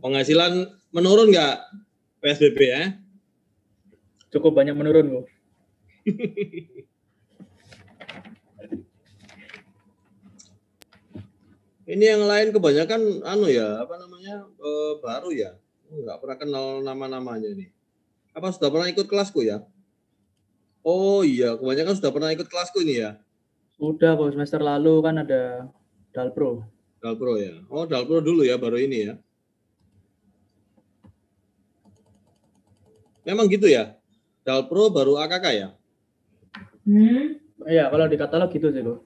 Penghasilan menurun nggak PSBB ya? Cukup banyak menurun, Bu. Ini yang lain kebanyakan baru ya. Nggak pernah kenal nama-namanya nih. Apa sudah pernah ikut kelasku ya? Oh iya, kebanyakan sudah pernah ikut kelasku ini ya. Udah kok, semester lalu kan ada Dalpro. Dalpro ya. Oh, Dalpro dulu ya, baru ini ya. Memang gitu ya? Dalpro baru AKK ya? Iya, kalau di katalog gitu sih, Bu.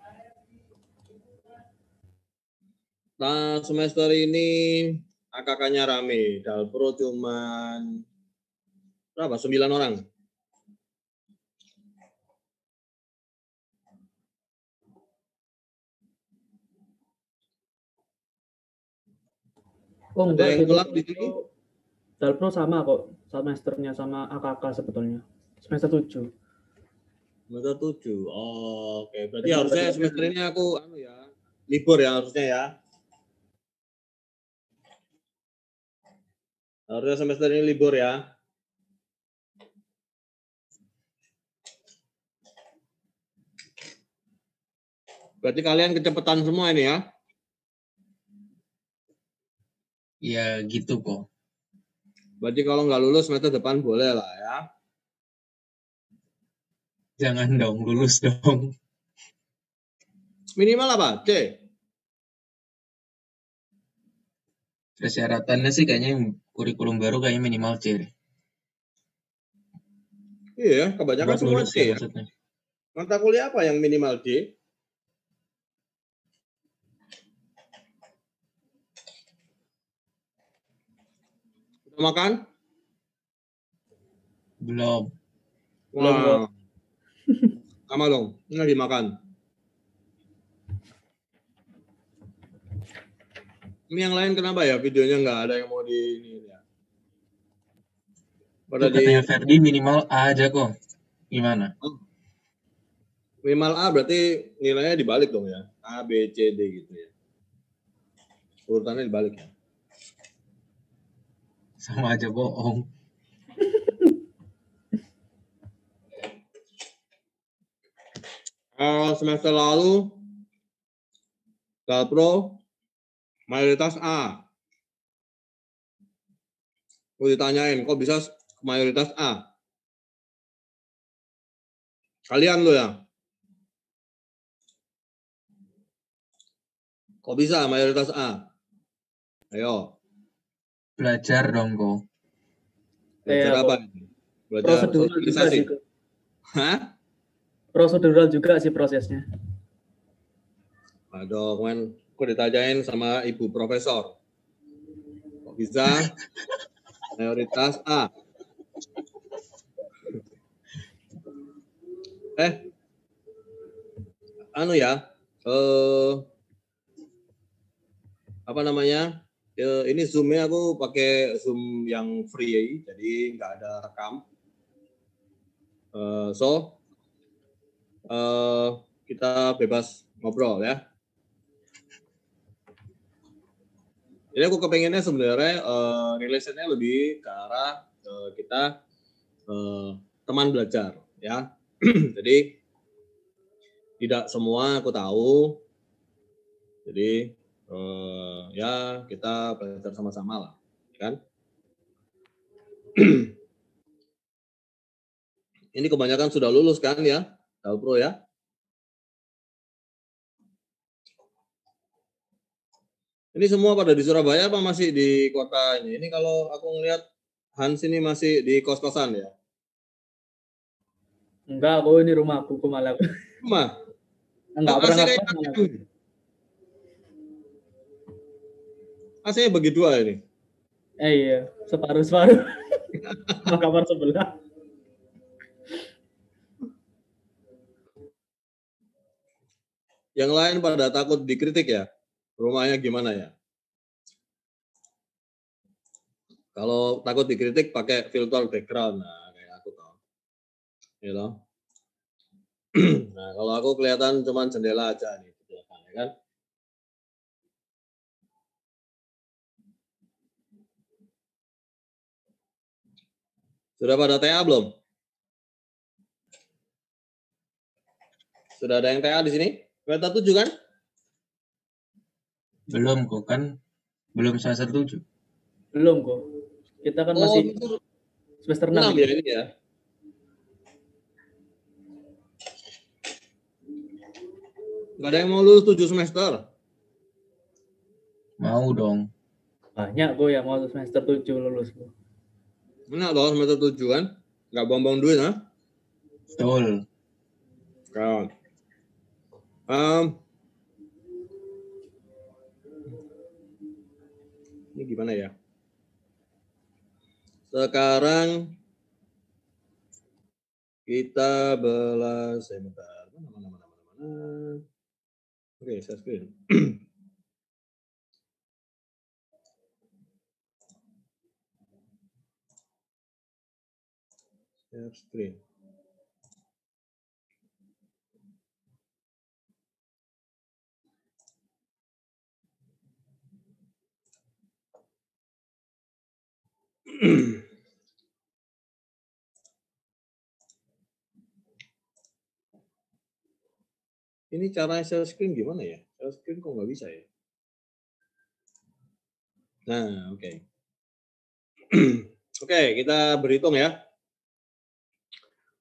Nah, semester ini AKK-nya rame. Dalpro cuman berapa? 9 orang. Oh, Ada enggak yang sih, Bu. ulang di sini? Dalpro sama kok, semesternya sama AKK sebetulnya. Semester 7. Semester 7. Oh, oke. Berarti Jadi harusnya semester ini aku libur ya harusnya ya. Harusnya semester ini libur ya. Berarti kalian kecepatan semua ini ya? Ya gitu kok. Berarti kalau nggak lulus semester depan boleh lah ya. Jangan dong, lulus dong. Minimal apa? C? Persyaratannya sih kayaknya yang kurikulum baru kayaknya minimal C. Iya, kebanyakan Buat semua lulus C ya ya. maksudnya. Mata kuliah apa yang minimal D? Udah makan? Belum. Belum kok. Wah. Sama dong, ini lagi makan. Ini yang lain kenapa ya videonya nggak ada yang mau di ini ya? Itu katanya Ferdi minimal A aja kok. Gimana? Minimal A berarti nilainya dibalik dong ya. A, B, C, D gitu ya. Urutannya dibalik ya. Sama aja bohong. Semester lalu Dalpro mayoritas A. Gue ditanyain, kok bisa mayoritas A? Kalian lo ya? Kok bisa mayoritas A? Ayo. Belajar dong kok. Belajar apa? Belajar Prosedural juga sih. Hah? Prosedural juga sih prosesnya. Aduh, kemarin gue ditanyain sama ibu profesor. Kok bisa mayoritas A? Apa namanya? Ini Zoom-nya aku pakai Zoom yang free, jadi nggak ada rekam. Kita bebas ngobrol ya. Jadi aku kepengennya sebenarnya relationnya lebih ke arah kita teman belajar ya. Jadi tidak semua aku tahu. Jadi ya kita belajar sama-sama lah, kan? Ini kebanyakan sudah lulus kan ya, Dalpro ya? Ini semua pada di Surabaya apa masih di kota ini? Ini kalau aku ngelihat Hans ini masih di kos-kosan ya? Enggak, aku ini rumahku malah. Rumah? Enggak pernah AC AC bagi dua ini? Iya, separuh-separuh. Sama kamar sebelah. Yang lain pada takut dikritik ya? Rumahnya gimana ya? Kalau takut dikritik pakai filter background, nah kayak aku tahu. You know? Nah, kalau aku kelihatan cuma jendela aja nih, ya kan? Sudah pada TA belum? Sudah ada yang TA di sini? Semester 7 kan? Belum kok, kan belum semester 7. Belum kok. Kita kan Oh, masih itu semester 6 6 ya ini. ini ya. Gak ada yang mau lulus 7 semester. Mau dong. Banyak kok yang mau semester 7 lulus. Enak loh semester 7 kan? Gak buang-buang duit, ha? Betul. Kan. Ini gimana ya? Sekarang kita belas sebentar. Mana. Oke, saya screen. Share screen. Ini cara share screen gimana ya? Share screen kok nggak bisa ya? Nah, oke. Oke, kita berhitung ya.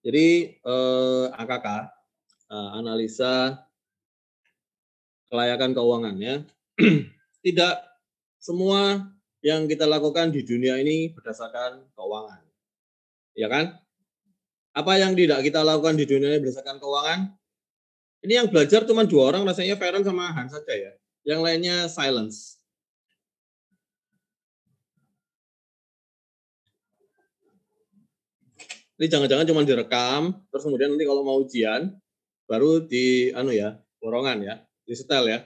Jadi AKK, analisa kelayakan keuangan ya. Tidak semua yang kita lakukan di dunia ini berdasarkan keuangan. Ya kan? Apa yang tidak kita lakukan di dunia ini berdasarkan keuangan? Ini yang belajar cuma 2 orang, rasanya Feren sama Hans saja ya. Yang lainnya silence. Ini jangan-jangan cuma direkam, terus kemudian nanti kalau mau ujian, baru di borongan ya, di setel ya.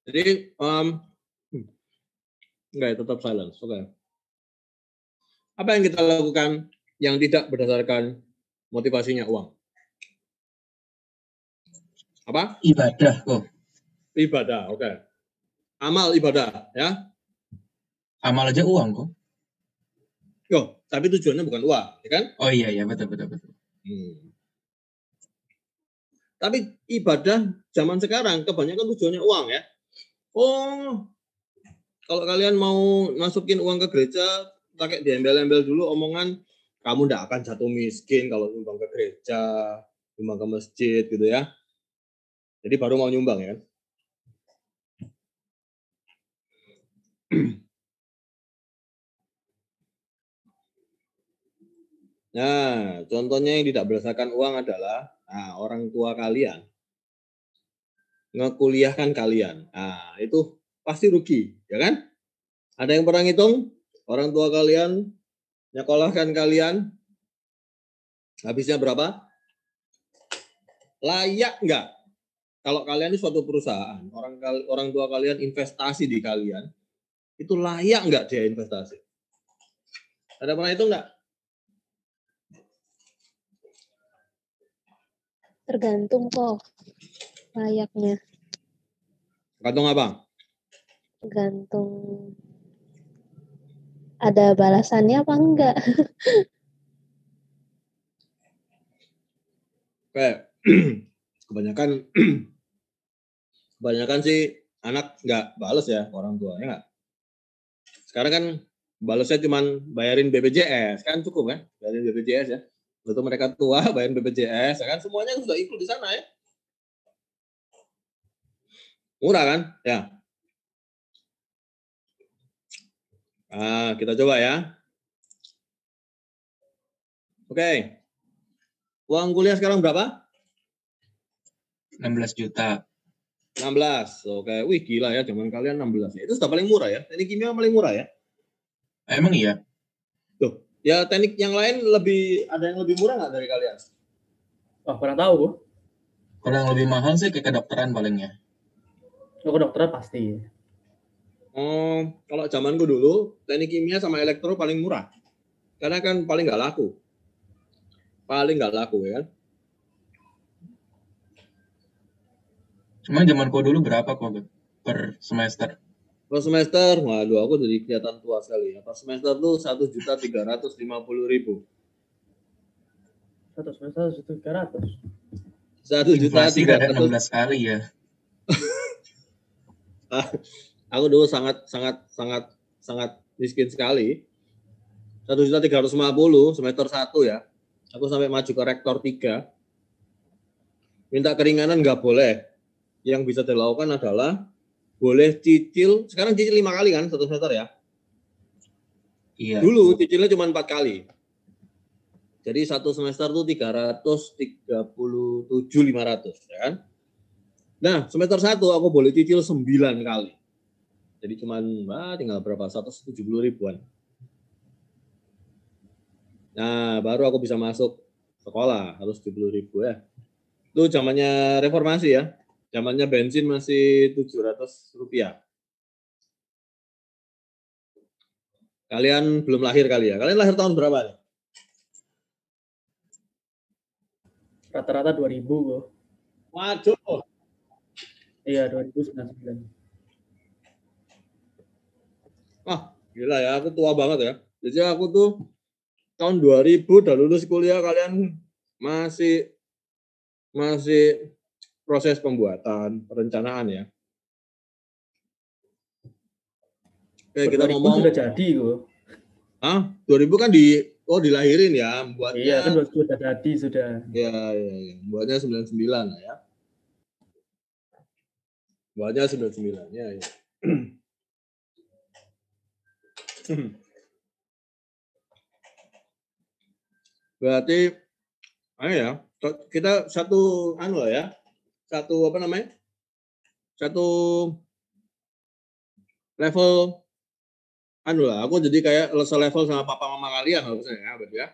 Jadi enggak ya, tetap silence. Oke. Apa yang kita lakukan yang tidak berdasarkan motivasinya uang? Apa? Ibadah kok. Ibadah, oke. Amal ibadah ya. Amal aja uang kok. Yo, tapi tujuannya bukan uang, ya kan? Oh iya betul. Tapi ibadah zaman sekarang kebanyakan tujuannya uang ya. Oh, kalau kalian mau masukin uang ke gereja, pakai diembel-embel dulu omongan, kamu tidak akan jatuh miskin kalau nyumbang ke gereja, nyumbang ke masjid gitu ya. Jadi baru mau nyumbang ya. Nah, contohnya yang tidak berdasarkan uang adalah orang tua kalian ngekuliahkan kalian. Nah, itu pasti rugi, ya kan? Ada yang pernah ngitung orang tua kalian nyekolahkan kalian habisnya berapa? Layak nggak? Kalau kalian ini suatu perusahaan, orang tua kalian investasi di kalian, itu layak nggak dia investasi? Ada pernah hitung nggak? Tergantung kok layaknya. Tergantung apa? Tergantung ada balasannya apa enggak. Kayak kebanyakan sih anak nggak bales ya orang tua ya nggak. Sekarang kan balesnya cuma bayarin BPJS kan cukup kan, bayarin BPJS ya. Betul mereka tua bayarin BPJS ya kan, semuanya sudah ikut di sana ya. Murah kan? Ya. Kita coba ya. Oke. Uang kuliah sekarang berapa? 16 juta. 16. Oke. Wih, gila ya, zaman kalian 16 ya. Itu sudah paling murah ya. Teknik kimia paling murah ya. Emang iya? Tuh, ya teknik yang lain ada yang lebih murah nggak dari kalian? Wah, kurang tahu kok. Kalau yang lebih mahal sih ke kedokteran palingnya. Kalau kedokteran pasti. Kalau zamanku dulu, teknik kimia sama elektro paling murah. Karena kan paling nggak laku. Paling nggak laku ya kan. Cuma zamanku dulu berapa kok per semester? Per semester, waduh aku jadi kelihatan tua sekali ya. Per semester tuh 1.350.000. Satu semester 1.300. Inflasi rada 1.300. 16 kali ya. Aku dulu sangat miskin sekali. 1.350.000 semester 1 ya. Aku sampai maju ke rektor 3. Minta keringanan nggak boleh. Yang bisa dilakukan adalah boleh cicil. Sekarang cicil 5 kali kan satu semester ya. Iya. Dulu cicilnya cuma 4 kali. Jadi satu semester tuh 337.500 ya kan. Nah, semester 1 aku boleh cicil 9 kali. Jadi cuman tinggal berapa? 170 ribuan. Nah, baru aku bisa masuk sekolah, harus 70.000 ya. Itu zamannya reformasi ya. Zamannya bensin masih 700 rupiah. Kalian belum lahir kali ya? Kalian lahir tahun berapa nih? Rata-rata 2.000 kok. Waduh. Iya, 2099. Wah, gila ya, aku tua banget ya. Jadi aku tuh tahun 2000 udah lulus kuliah, kalian masih proses pembuatan, perencanaan ya. Oke, kita 2000 ngomong. sudah jadi kok. 2000 kan dilahirin ya, buatnya. Iya, kan sudah jadi sudah. Ya. Buatnya 99 lah ya. Buatnya 99 ya. Berarti kita satu lah ya. Satu apa namanya? Satu level lah. Aku jadi kayak selevel sama papa mama kalian harusnya ya, berarti ya.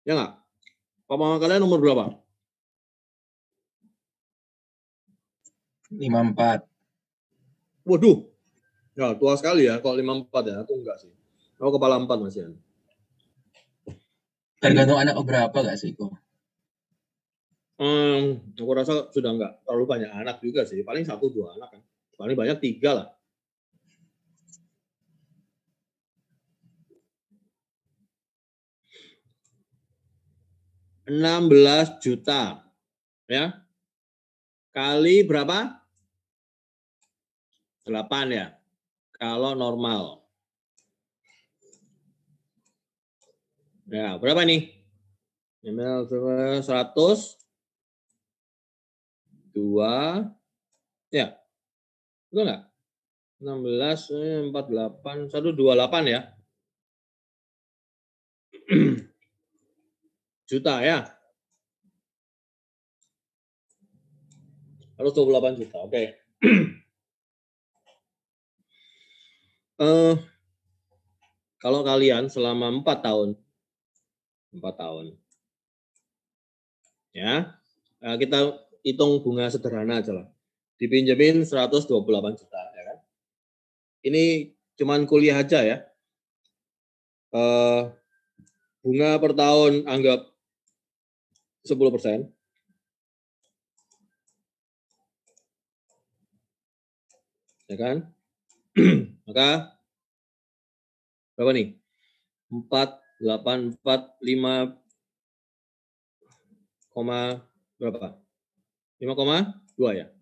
Ya enggak? Papa mama kalian umur berapa? 54. Waduh. Ya, tua sekali ya kalau 54 ya. Aku enggak sih. Aku kepala 4 masih. Tergantung anak berapa gak sih kok? Aku rasa sudah enggak terlalu banyak anak juga sih. Paling 1-2 anak kan. Paling banyak 3 lah. 16 juta. Ya. Kali berapa? 8 ya. Kalau normal. Ya, berapa nih? 100 2 ya. Betul enggak? 16 48 128 ya. Juta ya. Harus 28 juta. Oke. Kalau kalian selama 4 tahun ya, kita hitung bunga sederhana aja lah. Dipinjemin 128 juta ya kan. Ini cuman kuliah aja ya. Bunga per tahun anggap 10%. Ya kan? Maka berapa nih? 4,845 berapa? 5,2 ya.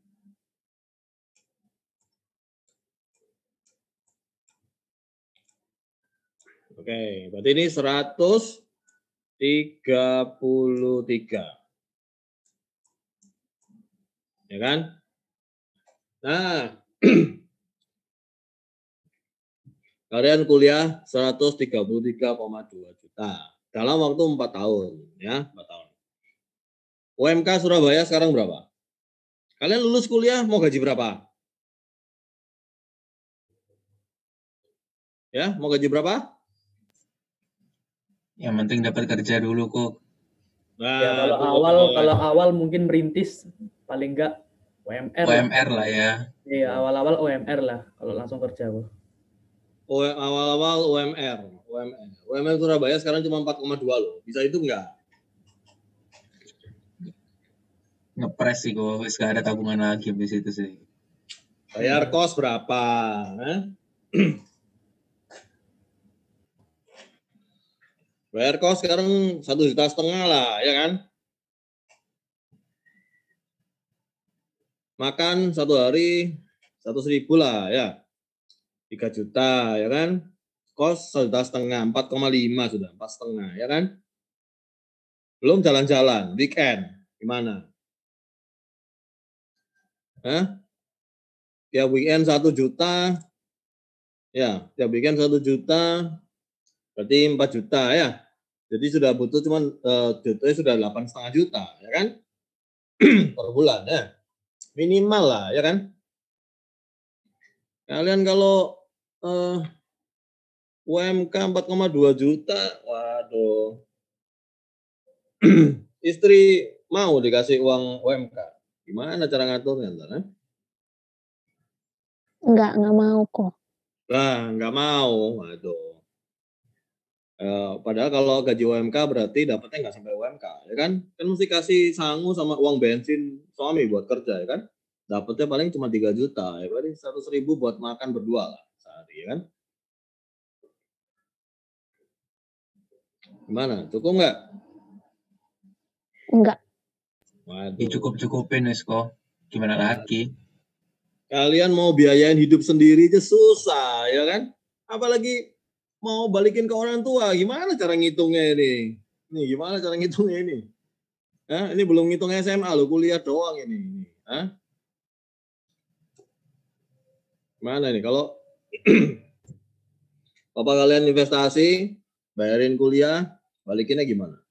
Oke, berarti ini 133. Ya kan? Nah, kalian kuliah 133,2 juta dalam waktu 4 tahun, ya, 4 tahun. UMK Surabaya sekarang berapa? Kalian lulus kuliah mau gaji berapa? Ya, mau gaji berapa? Yang penting dapat kerja dulu kok. Nah, Ya kalau awal mungkin merintis paling enggak UMR. UMR lah ya. Iya, awal-awal UMR lah kalau langsung kerja kok. Awal-awal UMR. UMR Surabaya sekarang cuma 4,2 loh. Bisa itu enggak? ngepres sih kok, wis gak ada tabungan lagi habis itu sih. Bayar kos berapa? Hah? Bayar kos sekarang 1,5 juta lah, ya kan? Makan satu hari 100.000 lah, ya. 3 juta, ya kan? Kos 1,5 juta, 4,5 sudah, 4,5, ya kan? Belum jalan-jalan, weekend, gimana? Hah? Tiap weekend 1 juta, ya, tiap weekend 1 juta, berarti 4 juta, ya. Jadi sudah butuh cuman jatuhnya sudah 8,5 juta, ya kan? Per bulan, ya. Minimal lah, ya kan? Kalian kalau UMK 4,2 juta, waduh. Istri mau dikasih uang UMK. Gimana cara ngaturnya ntar? Nggak mau kok. Lah, nggak mau. Waduh. Padahal kalau gaji UMK berarti dapatnya nggak sampai UMK, ya kan? Kan mesti kasih sangu sama uang bensin suami buat kerja, ya kan? Dapatnya paling cuma 3 juta, ya berarti 100.000 buat makan berdua lah sehari, ya kan? Gimana? Cukup nggak? Nggak. Waduh. Dicukup-cukupin wis kok. Gimana lagi? Kalian mau biayain hidup sendiri aja susah, ya kan? Apalagi mau balikin ke orang tua, gimana cara ngitungnya ini? Nih, gimana cara ngitungnya ini? Hah? Ini belum ngitung SMA loh, kuliah doang ini. Hah? Gimana nih? Kalau Bapak kalian investasi, bayarin kuliah, balikinnya gimana?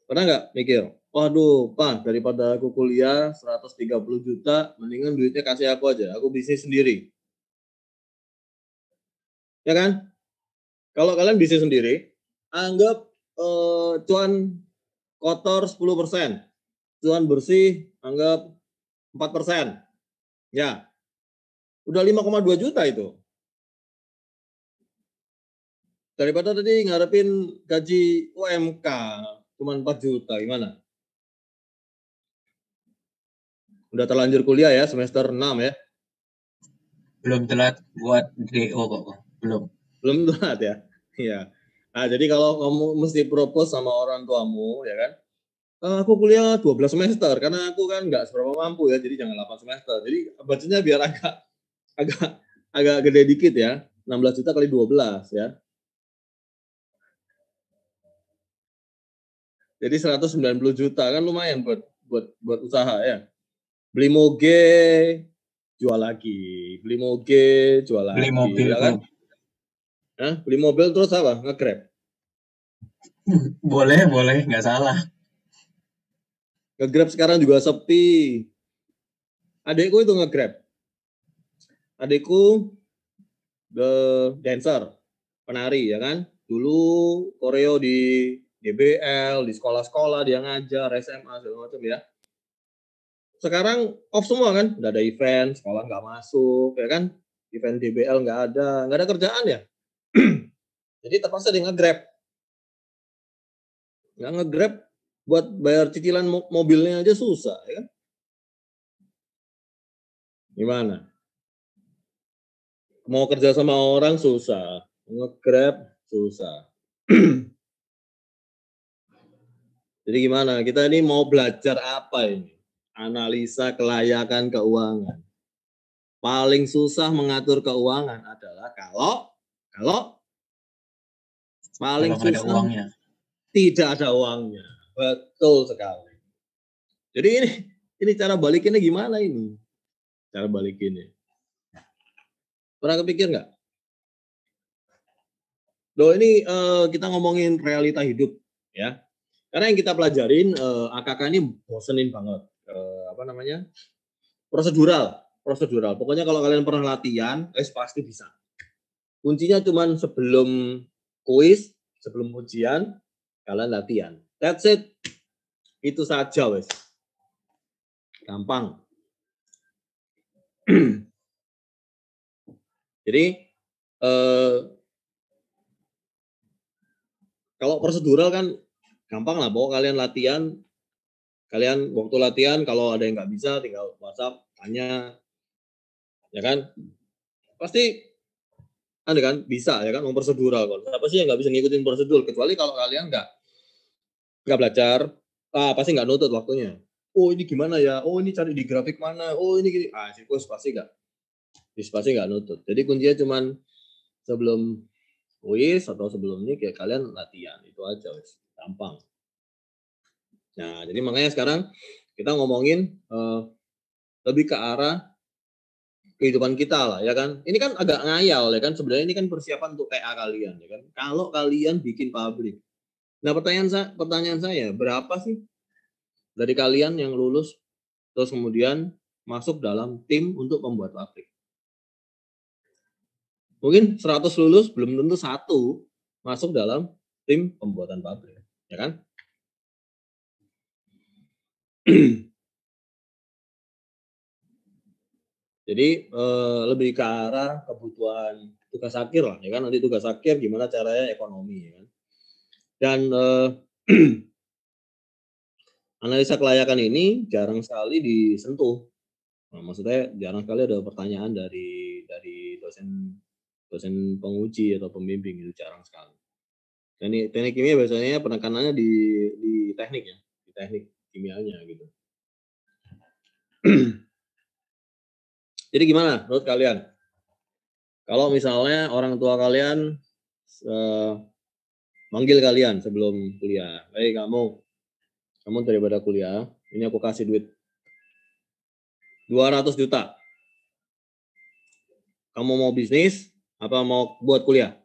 Pernah nggak mikir? Waduh, Pak, daripada aku kuliah 130 juta, mendingan duitnya kasih aku aja, aku bisnis sendiri. Ya kan? Kalau kalian bisnis sendiri, anggap cuan kotor 10%, cuan bersih anggap 4%. Ya, udah 5,2 juta itu. Daripada tadi ngarepin gaji UMK cuma 4 juta, gimana? Udah terlanjur kuliah ya, semester 6 ya. Belum telat buat DO kok. Belum. Belum telat ya. Iya. Nah, jadi kalau kamu mesti propose sama orang tuamu, ya kan? Aku kuliah 12 semester karena aku kan nggak seberapa mampu ya, jadi jangan 8 semester. Jadi budgetnya biar agak agak gede dikit ya. 16 juta kali 12 ya. Jadi 190 juta kan lumayan buat usaha ya. Beli moge, jual lagi. Beli moge, jual lagi. Beli mobil Ya kan? kok. Hah? Beli mobil terus apa? Nge-Grab. Boleh, nggak salah. Nge-Grab sekarang juga sepi. Adekku itu nge-Grab. Adekku the dancer, penari ya kan. Dulu koreo di DBL, di sekolah-sekolah dia ngajar, SMA segala macam ya. Sekarang off semua kan, nggak ada event, sekolah nggak masuk ya kan, event DBL nggak ada kerjaan ya. Jadi terpaksa dia nge-Grab. Nggak nge-Grab buat bayar cicilan mobilnya aja susah ya kan. Gimana? Mau kerja sama orang susah, nge-Grab susah. Jadi gimana? Kita ini mau belajar apa ini? Analisa kelayakan keuangan. Paling susah mengatur keuangan adalah kalau paling Kalau nggak ada susah uangnya. tidak ada uangnya. Betul sekali. Jadi ini cara balikinnya gimana ini? Cara balikinnya. Pernah kepikir nggak? Loh ini kita ngomongin realita hidup ya. Karena yang kita pelajarin AKK ini bosenin banget. Apa namanya? Prosedural. Pokoknya kalau kalian pernah latihan, pasti bisa. Kuncinya cuman sebelum kuis, sebelum ujian, kalian latihan. That's it. Itu saja wes. Gampang. Jadi kalau prosedural kan gampang lah, bahwa kalian latihan Kalian waktu latihan kalau ada yang nggak bisa tinggal WhatsApp, tanya, ya kan? Pasti ada kan bisa ya kan memprosedural kok. Siapa sih yang nggak bisa ngikutin prosedur kecuali kalau kalian nggak belajar, pasti nggak nutut waktunya. Oh ini gimana ya? Oh ini cari di grafik mana? Oh ini gini. Sirkus pasti nggak nutut. Jadi kuncinya cuman sebelum kuis atau sebelum ini kayak kalian latihan itu aja, wes gampang. Nah jadi makanya sekarang kita ngomongin lebih ke arah kehidupan kita lah ya kan. Ini kan agak ngayal ya kan, sebenarnya ini kan persiapan untuk TA kalian ya kan. Kalau kalian bikin pabrik. Nah pertanyaan saya berapa sih dari kalian yang lulus terus kemudian masuk dalam tim untuk membuat pabrik? Mungkin 100 lulus belum tentu 1 masuk dalam tim pembuatan pabrik, ya kan? Jadi lebih ke arah kebutuhan tugas akhir lah, ya kan? Nanti tugas akhir gimana caranya ekonomi, ya kan? Dan analisa kelayakan ini jarang sekali disentuh. Nah, maksudnya jarang sekali ada pertanyaan dari dosen penguji atau pembimbing, itu jarang sekali. Teknik kimia biasanya penekanannya di teknik ya, di teknik kimianya gitu. Jadi gimana menurut kalian? Kalau misalnya orang tua kalian manggil kalian sebelum kuliah, kamu daripada kuliah, ini aku kasih duit 200 juta. Kamu mau bisnis apa mau buat kuliah?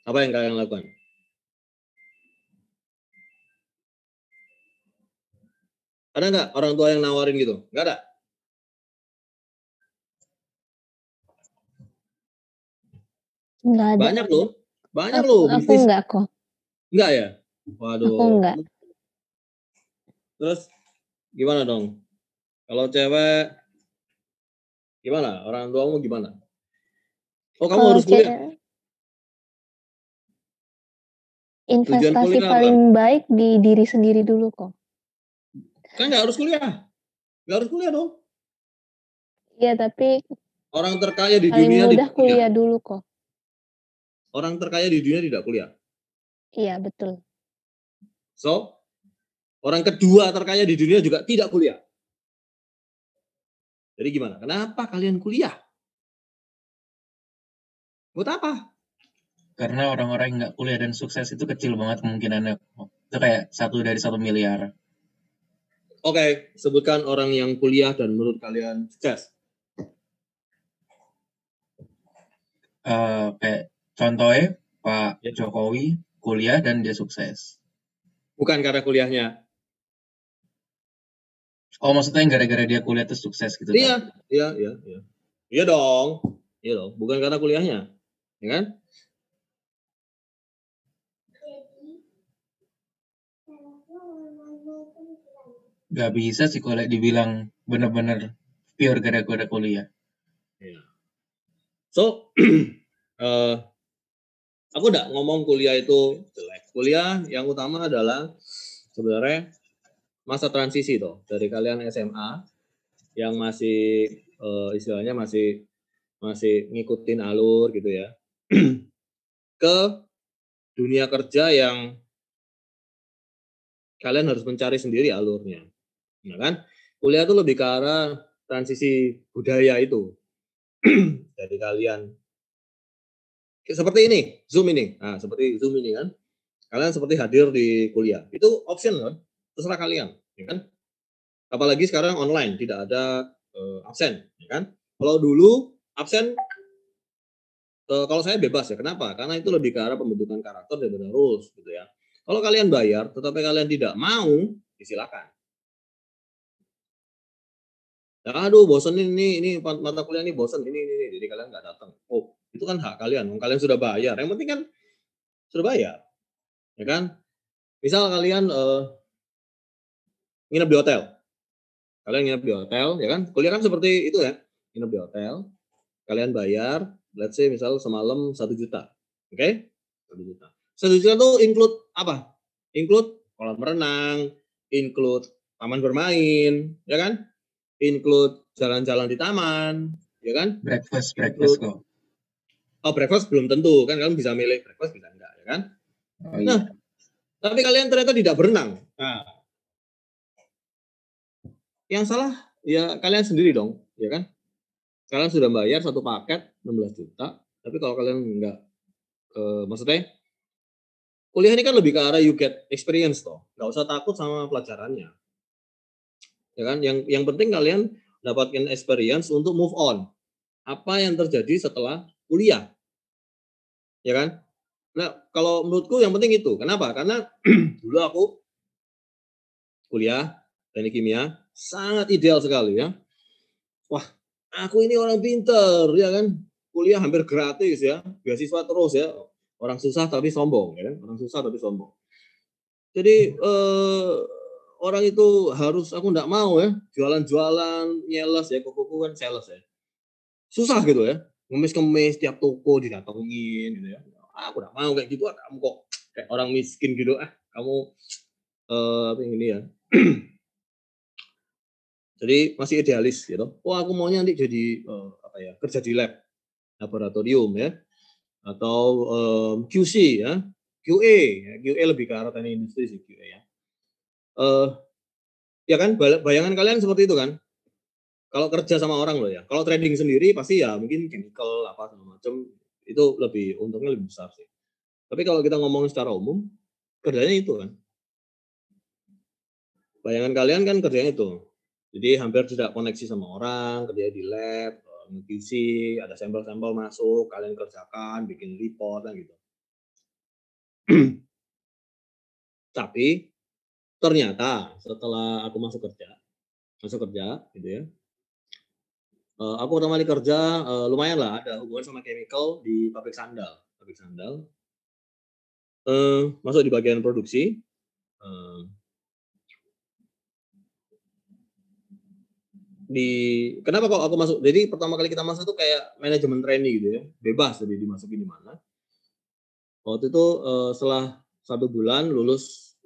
Apa yang kalian lakukan? Ada nggak orang tua yang nawarin gitu? Nggak ada? Nggak ada. Banyak loh Aku bisnis. nggak kok. Nggak ya? Waduh. Aku nggak. Terus gimana dong? Kalau cewek gimana? Orang tuamu gimana? Oh, kamu harus kuliah. Investasi paling baik di diri sendiri dulu kok. Kan nggak harus kuliah. Nggak harus kuliah dong. Iya, tapi orang terkaya di paling dunia mudah kuliah dulu kok. Orang terkaya di dunia tidak kuliah. Iya, betul. So, orang kedua terkaya di dunia juga tidak kuliah. Jadi gimana? Kenapa kalian kuliah? Buat apa? Karena orang-orang yang nggak kuliah dan sukses itu kecil banget kemungkinannya. Itu kayak 1 dari 1 miliar. Oke, sebutkan orang yang kuliah dan menurut kalian sukses. Kayak contohnya Pak Jokowi kuliah dan dia sukses. Bukan karena kuliahnya. Oh, maksudnya gara-gara dia kuliah itu sukses gitu? Iya. Iya dong. Bukan karena kuliahnya, ya kan? Gak bisa sih kalau dibilang benar-benar pure gara-gara kuliah. Yeah. So, aku udah ngomong kuliah itu jelek. Kuliah yang utama adalah sebenarnya masa transisi tuh dari kalian SMA yang masih istilahnya masih ngikutin alur gitu ya ke dunia kerja yang kalian harus mencari sendiri alurnya, ya kan? Kuliah itu lebih ke arah transisi budaya itu dari kalian seperti ini Zoom ini, seperti Zoom ini kan, kalian seperti hadir di kuliah itu option kan, terserah kalian, ya kan? Apalagi sekarang online tidak ada absen, ya kan? Kalau dulu absen, kalau saya bebas ya. Kenapa? Karena itu lebih ke arah pembentukan karakter daripada rules gitu ya. Kalau kalian bayar, tetapi kalian tidak mau, silakan. Ya, aduh, bosan ini mata kuliah ini bosan ini, jadi kalian nggak datang. Oh, itu kan hak kalian. Kalian sudah bayar. Yang penting kan sudah bayar, ya kan? Misal kalian nginep di hotel. Kalian nginep di hotel, ya kan? Kuliah kan seperti itu ya. Nginep di hotel, kalian bayar, let's say misal semalam 1 juta. Oke? 1 juta. 1 juta itu include apa? Include kolam renang, include taman bermain, ya kan? Include jalan-jalan di taman, ya kan? Breakfast Include kok. breakfast belum tentu kan, kalian bisa milih breakfast bisa enggak, ya kan? Oh iya. Nah, tapi kalian ternyata tidak berenang. Nah, yang salah ya kalian sendiri dong, ya kan? Kalian sudah bayar satu paket 16 juta, tapi kalau kalian enggak, maksudnya kuliah ini kan lebih ke arah you get experience toh, nggak usah takut sama pelajarannya, ya kan? Yang penting kalian dapatkan experience untuk move on. Apa yang terjadi setelah kuliah, ya kan? Nah, kalau menurutku yang penting itu. Kenapa? Karena dulu aku kuliah teknik kimia sangat ideal sekali ya. Wah, aku ini orang pinter, ya kan? Kuliah hampir gratis ya, beasiswa terus ya. Orang susah tapi sombong, ya kan? Orang susah tapi sombong. Jadi orang itu harus, aku enggak mau ya, jualan-jualan, nyeles ya, kuku kan sales ya. Susah gitu ya, ngemis-ngemis tiap toko didatengin gitu ya. Aku enggak mau kayak gitu, kamu kok kayak orang miskin gitu, kamu apa ini ya. Jadi masih idealis gitu. Wah, aku maunya nanti jadi apa ya, kerja di laboratorium ya, atau QC ya, QA ya, QA lebih ke arah teknik industri sih QA ya. Ya kan, bayangan kalian seperti itu kan? Kalau kerja sama orang loh ya. Kalau trading sendiri pasti ya mungkin chemical apa segala macam itu lebih untungnya lebih besar sih. Tapi kalau kita ngomong secara umum, kerjanya itu kan. Bayangan kalian kan kerjanya itu. Jadi hampir tidak koneksi sama orang, kerja di lab, nge-QC, ada sampel-sampel masuk, kalian kerjakan, bikin report kan gitu. Tapi ternyata setelah aku masuk kerja gitu ya. Aku pertama kali kerja lumayan lah ada hubungan sama chemical di pabrik sandal. Masuk di bagian produksi. Kenapa kok aku masuk? Jadi pertama kali kita masuk tuh kayak manajemen trainee gitu ya, bebas jadi dimasukin di mana. Waktu itu setelah 1 bulan lulus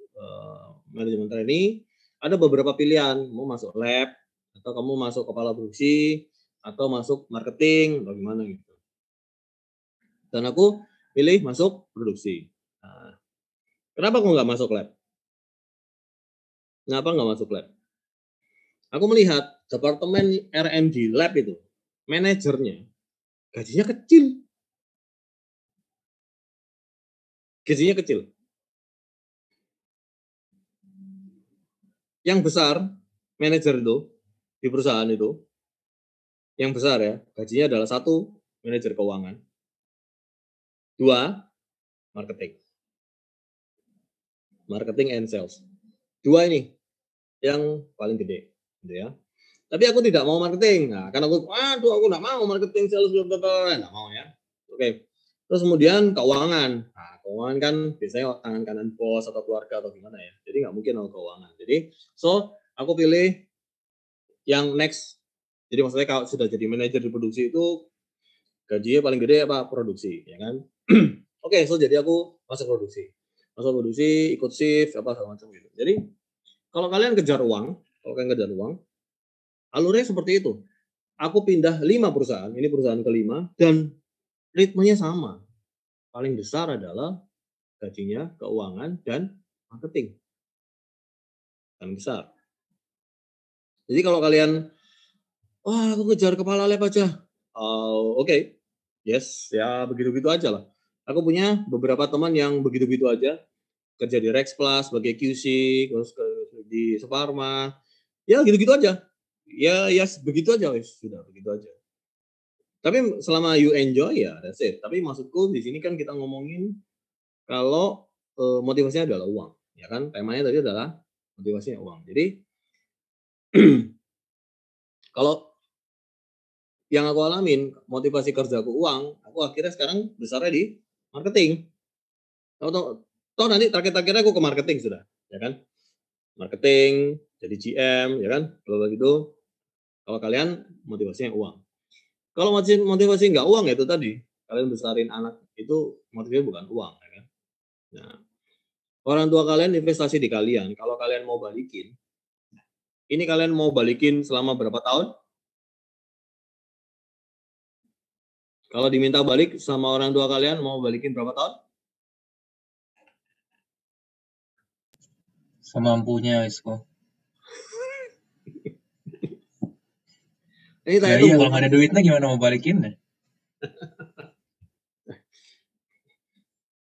manajemen trainee, ada beberapa pilihan, mau masuk lab atau kamu masuk kepala produksi atau masuk marketing atau gimana gitu. Dan aku pilih masuk produksi. Nah, kenapa aku nggak masuk lab? Kenapa nggak masuk lab? Aku melihat departemen R&D lab itu, manajernya gajinya kecil. Gajinya kecil. Yang besar, manajer itu, di perusahaan itu, yang besar ya, gajinya adalah 1, manajer keuangan. 2, marketing. Marketing and sales. 2 ini yang paling gede, gitu ya. Tapi aku tidak mau marketing. Nah, karena aku nggak mau marketing, sales, nggak mau ya. Oke. Terus kemudian keuangan. Nah, keuangan kan biasanya tangan kanan bos atau keluarga atau gimana ya. Jadi nggak mungkin mau keuangan. Jadi, aku pilih yang next. Jadi maksudnya kalau sudah jadi manajer di produksi itu gajinya paling gede apa? Produksi, ya kan? Oke, jadi aku masuk produksi. Ikut shift apa segala macam gitu. Jadi kalau kalian kejar uang, alurnya seperti itu. Aku pindah 5 perusahaan, ini perusahaan kelima, dan ritmenya sama. Paling besar adalah gajinya, keuangan, dan marketing. Paling besar. Jadi kalau kalian, aku kejar kepala lab aja. Oke. Yes, ya begitu-begitu aja lah. Aku punya beberapa teman yang begitu-begitu aja. Kerja di Rex Plus sebagai QC, terus di Separma. Ya gitu-gitu aja. Ya begitu aja, wes. Sudah begitu aja. Tapi selama you enjoy ya that's it. Tapi maksudku di sini kan kita ngomongin kalau motivasinya adalah uang, ya kan? Temanya tadi adalah motivasinya uang. Jadi kalau yang aku alamin motivasi kerjaku uang, aku akhirnya sekarang besarnya di marketing. Toh nanti terakhir-terakhirnya aku ke marketing sudah, ya kan? Marketing, jadi GM, ya kan? Kalau begitu, kalau kalian motivasinya uang. Kalau motivasi nggak uang ya itu tadi, kalian besarin anak itu motivasinya bukan uang, ya kan? Nah, Orang tua kalian investasi di kalian. Kalau kalian mau balikin, ini kalian mau balikin selama berapa tahun? Kalau diminta balik sama orang tua kalian, mau balikin berapa tahun? Semampunya, Wisko. Ini Nah, iya, kalau nggak ada duitnya gimana mau balikin?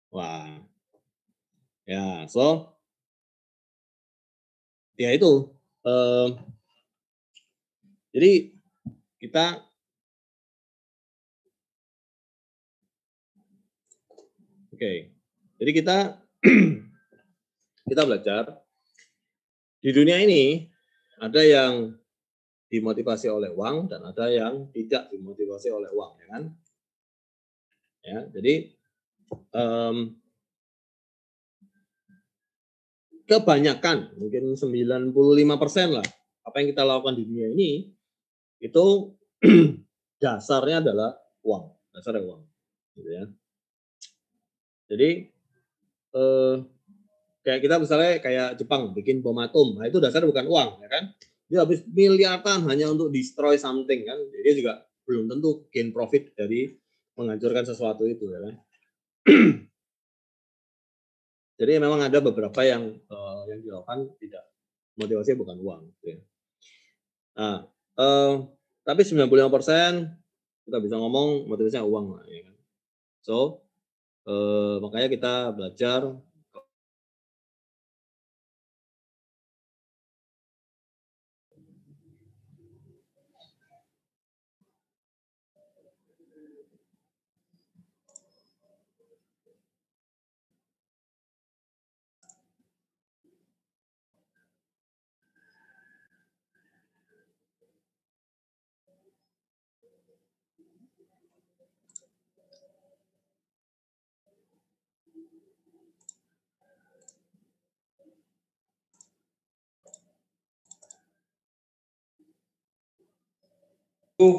Wah. Ya, so ya itu. Jadi kita Jadi kita belajar di dunia ini ada yang dimotivasi oleh uang dan ada yang tidak dimotivasi oleh uang, ya kan? Ya, jadi kebanyakan, mungkin 95% lah, apa yang kita lakukan di dunia ini itu dasarnya adalah uang, gitu ya. Jadi kayak kita misalnya kayak Jepang bikin bom atom, nah itu dasarnya bukan uang, ya kan? Dia habis miliaran hanya untuk destroy something kan, jadi dia juga belum tentu gain profit dari menghancurkan sesuatu itu, ya kan? Jadi memang ada beberapa yang dilakukan tidak motivasinya bukan uang, gitu ya. Nah, tapi 95% kita bisa ngomong motivasinya uang lah, ya kan? So, makanya kita belajar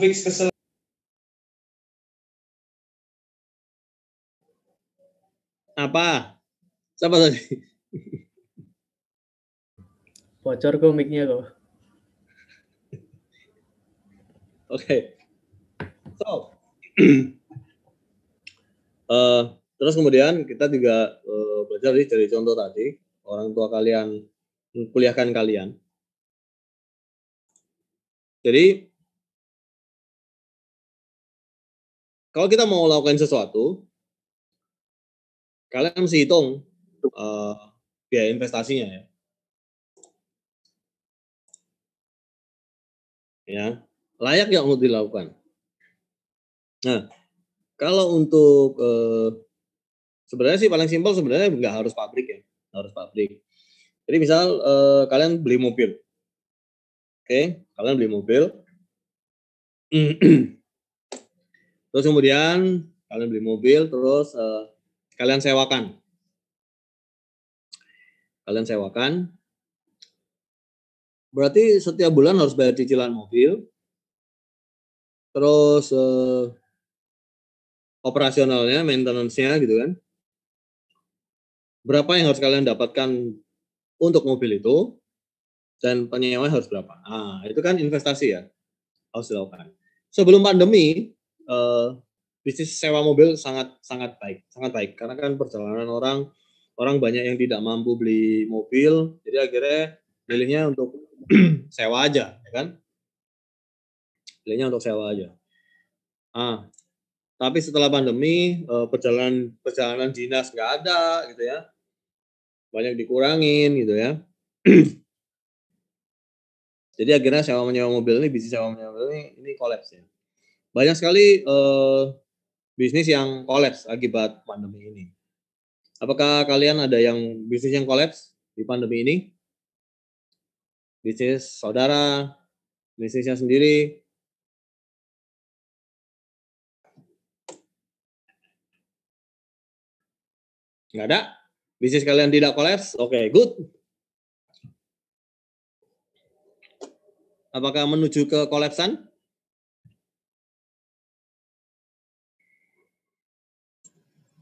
fix kesel. Apa? Siapa tadi? Bocor kok mic-nya kok. Oke. So, terus kemudian kita juga belajar dari contoh tadi, orang tua kalian kuliahkan kalian. Jadi kalau kita mau lakukan sesuatu, kalian mesti hitung biaya investasinya ya. Ya, layak nggak untuk dilakukan. Nah, kalau untuk sebenarnya sih paling simpel sebenarnya nggak harus pabrik ya, harus pabrik. Jadi misal kalian beli mobil, oke, kalian beli mobil, terus kemudian kalian beli mobil, terus kalian sewakan, berarti setiap bulan harus bayar cicilan mobil, terus operasionalnya, maintenance-nya gitu kan. Berapa yang harus kalian dapatkan untuk mobil itu, dan penyewa harus berapa. Nah, itu kan investasi ya, harus dilakukan. Sebelum pandemi, bisnis sewa mobil sangat baik, karena kan perjalanan orang banyak yang tidak mampu beli mobil, jadi akhirnya pilihnya untuk sewa aja, ya kan? Pilihnya untuk sewa aja. Ah, tapi setelah pandemi, perjalanan dinas nggak ada, gitu ya, banyak dikurangin, gitu ya. Jadi akhirnya sewa menyewa mobil ini, bisnis sewa menyewa mobil ini kolaps ya. Banyak sekali bisnis yang kolaps akibat pandemi ini. Apakah kalian ada yang bisnis yang kolaps di pandemi ini? Bisnis saudara, bisnisnya sendiri? Nggak ada? Bisnis kalian tidak kolaps? Oke, good. Apakah menuju ke kolapsan?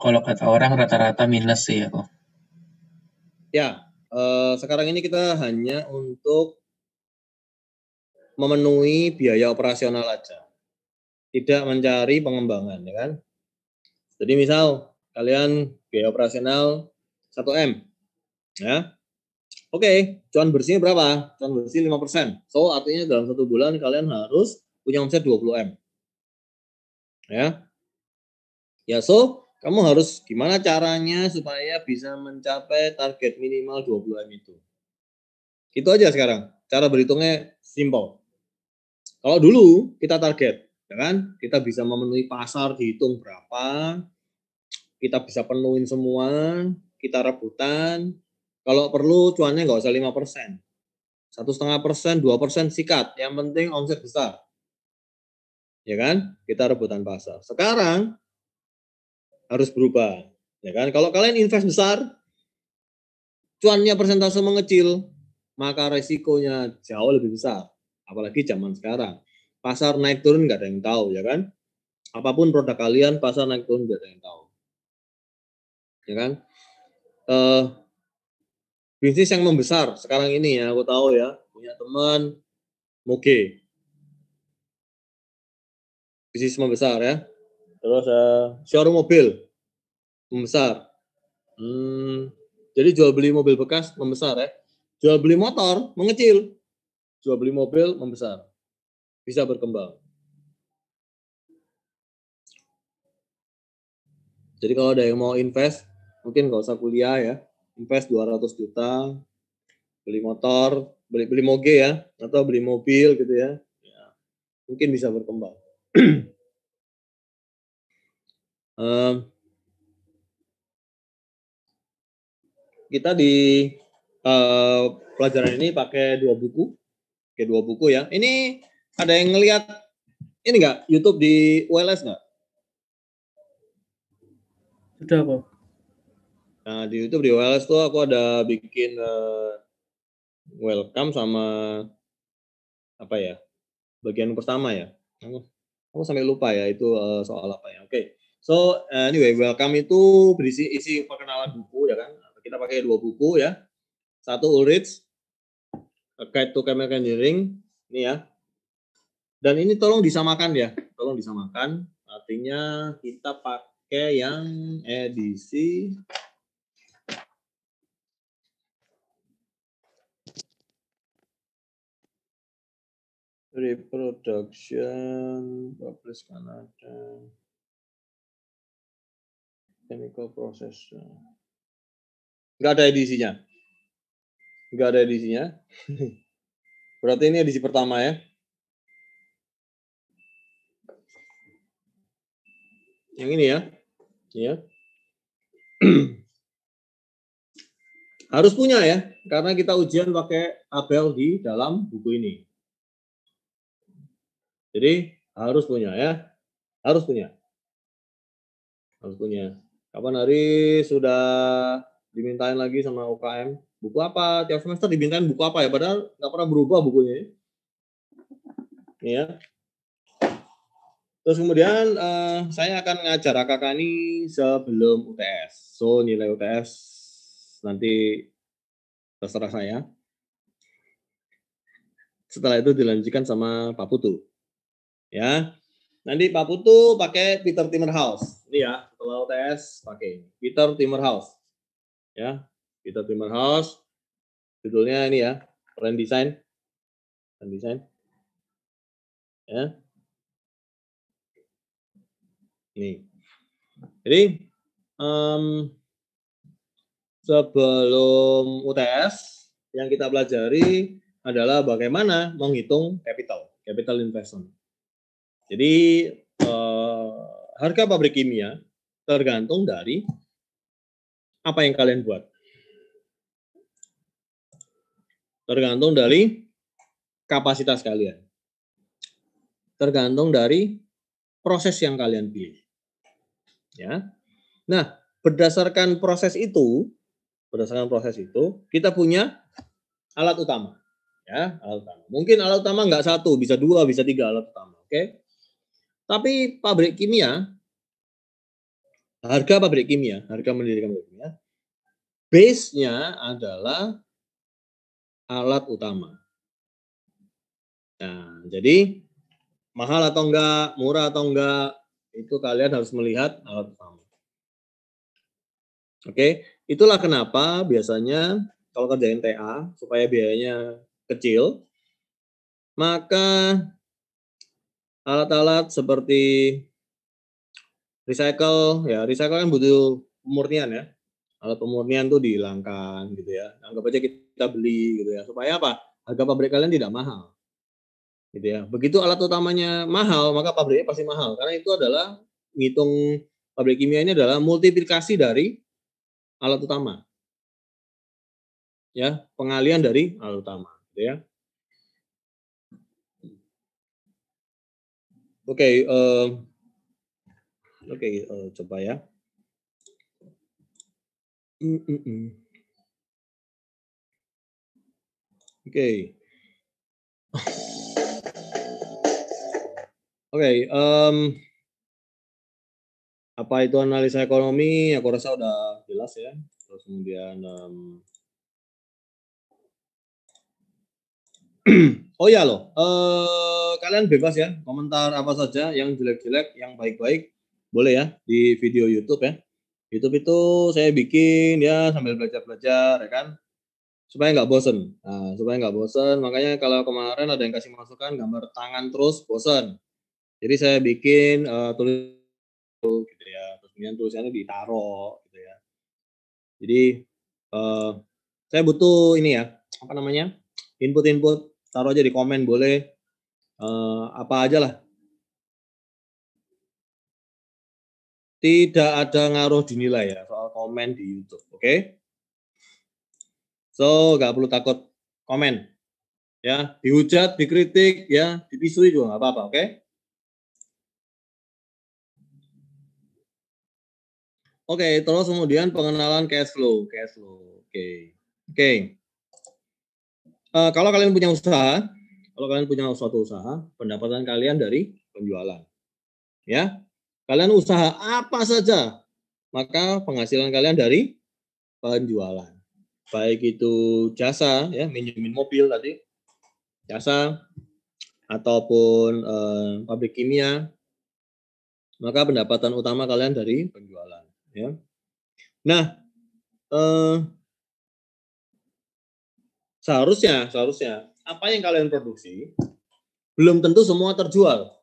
Kalau kata orang rata-rata minus sih ya kok. Ya, sekarang ini kita hanya untuk memenuhi biaya operasional aja, tidak mencari pengembangan, ya kan? Jadi misal kalian biaya operasional 1M, ya. Oke, cuan bersihnya berapa? Cuan bersih 5%. So, artinya dalam 1 bulan kalian harus punya omset 20M. Ya. Ya, so kamu harus gimana caranya supaya bisa mencapai target minimal 20M itu. Itu aja sekarang. Cara berhitungnya simple. Kalau dulu kita target, ya kan? Kita bisa memenuhi pasar dihitung berapa, kita bisa penuhin semua, kita rebutan. Kalau perlu cuannya nggak usah 5%. 1,5%, 2% sikat. Yang penting omset besar. Ya kan? Kita rebutan pasar. Sekarang harus berubah. Ya kan? Kalau kalian invest besar, cuannya persentase mengecil, maka resikonya jauh lebih besar. Apalagi zaman sekarang. Pasar naik turun nggak ada yang tahu, ya kan? Apapun produk kalian, pasar naik turun nggak ada yang tahu. Ya kan? Bisnis yang membesar sekarang ini ya, aku tahu ya, punya teman Moge. Bisnis membesar ya. Terus showroom mobil membesar. Jadi jual beli mobil bekas membesar ya. Jual beli motor mengecil. Jual beli mobil membesar. Bisa berkembang. Jadi kalau ada yang mau invest, mungkin nggak usah kuliah ya. Invest 200 juta, beli motor, beli moge ya, atau beli mobil gitu ya. Mungkin bisa berkembang. Kita di pelajaran ini pakai 2 buku. Oke, 2 buku ya. Ini ada yang ngelihat ini nggak YouTube di ULS nggak? Sudah kok. Nah, di YouTube di ULS tuh aku ada bikin welcome sama apa ya? Bagian pertama ya. Aku sampai lupa ya itu soal apa ya. Oke. So, anyway, welcome itu berisi isi perkenalan buku ya kan. Kita pakai 2 buku ya. Satu Ulrich, A Guide to Chemical Engineering, ini ya. Dan ini tolong disamakan ya. Tolong disamakan. Artinya kita pakai yang edisi Reproduction Publish Canada Chemical Process. Nggak ada edisinya. Nggak ada edisinya. Berarti ini edisi pertama ya. Yang ini ya. Ya. Harus punya ya, karena kita ujian pakai tabel di dalam buku ini. Jadi harus punya ya. Harus punya. Harus punya. Kapan hari sudah dimintain lagi sama UKM? Buku apa? Tiap semester dimintain buku apa ya? Padahal nggak pernah berubah bukunya. Ini ya. Terus kemudian saya akan ngajar AKK ini sebelum UTS. So nilai UTS nanti terserah saya. Setelah itu dilanjutkan sama Pak Putu. Ya. Nanti Pak Putu pakai Peter Timmerhouse. Ini ya, setelah UTS pakai Peter Timmerhouse. Ya, Peter Timmerhouse. Judulnya ini ya, Trend Design. Trend Design. Ya. Ini. Jadi sebelum UTS yang kita pelajari adalah bagaimana menghitung capital investment. Jadi harga pabrik kimia tergantung dari apa yang kalian buat. Tergantung dari kapasitas kalian. Tergantung dari proses yang kalian pilih. Ya. Nah, berdasarkan proses itu, kita punya alat utama. Ya, alat utama. Mungkin alat utama nggak 1, bisa 2, bisa 3 alat utama. Oke. Tapi pabrik kimia, harga mendirikan pabrik kimia base-nya adalah alat utama. Nah, jadi mahal atau enggak, murah atau enggak, itu kalian harus melihat alat utama. Oke, itulah kenapa biasanya kalau kerjain TA supaya biayanya kecil, maka alat-alat seperti recycle kan butuh pemurnian ya. Alat pemurnian tuh dihilangkan gitu ya. Anggap aja kita beli gitu ya. Supaya apa? Harga pabrik kalian tidak mahal. Gitu ya. Begitu alat utamanya mahal, maka pabriknya pasti mahal. Karena itu adalah ngitung pabrik kimia ini adalah multiplikasi dari alat utama. Ya, pengalian dari alat utama, gitu ya. Oke, coba ya. Oke, apa itu analisa ekonomi? Aku rasa udah jelas ya. Terus kemudian oh ya loh, kalian bebas ya komentar apa saja, yang jelek-jelek, yang baik-baik boleh ya di video YouTube ya. YouTube itu saya bikin ya sambil belajar-belajar ya kan, supaya nggak bosen. Nah, supaya nggak bosen, makanya kalau kemarin ada yang kasih masukan gambar tangan terus bosen. Jadi saya bikin tulis gitu ya, terus kemudian tulisannya ditaruh gitu ya. Jadi saya butuh ini ya, apa namanya, input-input, taruh aja di komen boleh, apa aja lah. Tidak ada ngaruh dinilai ya soal komen di YouTube, oke? So nggak perlu takut komen, ya dihujat, dikritik, ya dipisui juga nggak apa-apa, oke? Oke, terus kemudian pengenalan cash flow, oke. Kalau kalian punya usaha, kalau kalian punya suatu usaha, pendapatan kalian dari penjualan, ya. Kalian usaha apa saja, maka penghasilan kalian dari penjualan. Baik itu jasa, ya minjemin mobil tadi, jasa, ataupun pabrik kimia, maka pendapatan utama kalian dari penjualan. Ya. Nah, seharusnya apa yang kalian produksi belum tentu semua terjual.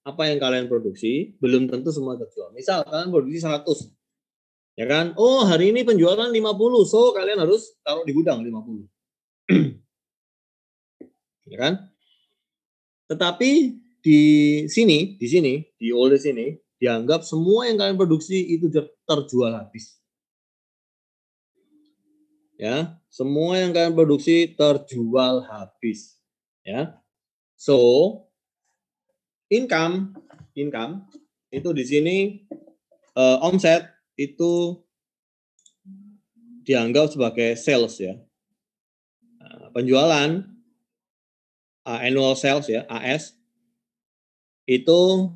Apa yang kalian produksi belum tentu semua terjual. Misal kalian produksi 100, ya kan? Oh, hari ini penjualan 50, so kalian harus taruh di gudang 50. Ya kan? Tetapi di sini, di Oles ini dianggap semua yang kalian produksi itu terjual habis. Ya, semua yang kalian produksi terjual habis. Ya. So, income itu di sini omset itu dianggap sebagai sales ya. Penjualan annual sales ya, AS itu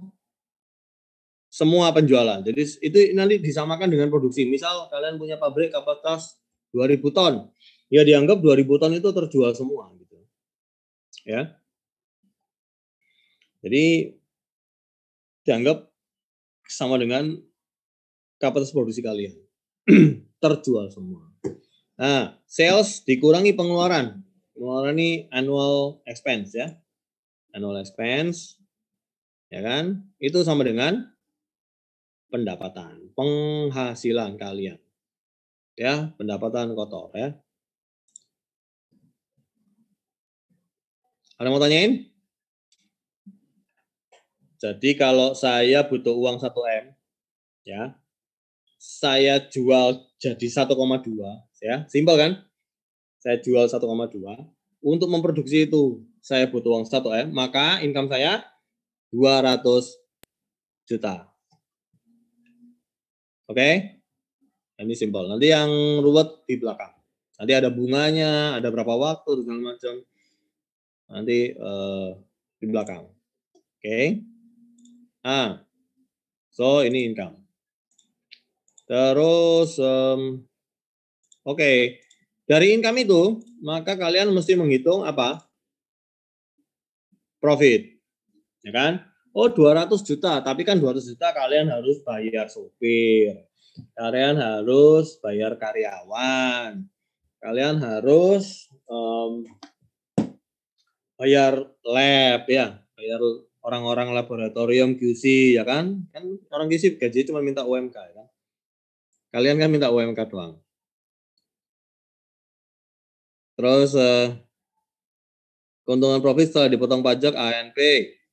semua penjualan. Jadi itu nanti disamakan dengan produksi. Misal kalian punya pabrik kapasitas 2000 ton, ya dianggap 2000 ton itu terjual semua gitu. Ya. Jadi dianggap sama dengan kapasitas produksi kalian. Terjual semua. Nah, sales dikurangi pengeluaran. Pengeluaran ini annual expense ya. Annual expense, ya kan? Itu sama dengan pendapatan, penghasilan kalian. Ya, pendapatan kotor ya. Ada mau tanyain? Jadi kalau saya butuh uang 1M, ya, saya jual jadi 1,2, ya, simpel kan? Saya jual 1,2, untuk memproduksi itu saya butuh uang 1M, maka income saya 200 juta. Oke? Ini simpel. Nanti yang ruwet di belakang. Nanti ada bunganya, ada berapa waktu, segala macam. Nanti di belakang. Oke? Nah, so ini income. Terus Oke. Dari income itu, maka kalian mesti menghitung apa? Profit. Ya kan? Oh, 200 juta, tapi kan 200 juta kalian harus bayar sopir. Kalian harus bayar karyawan. Kalian harus bayar lab ya, bayar orang-orang laboratorium QC ya kan? Kan orang QC gaji cuma minta UMK ya kan? Kalian kan minta UMK doang. Terus keuntungan profit setelah dipotong pajak ANP.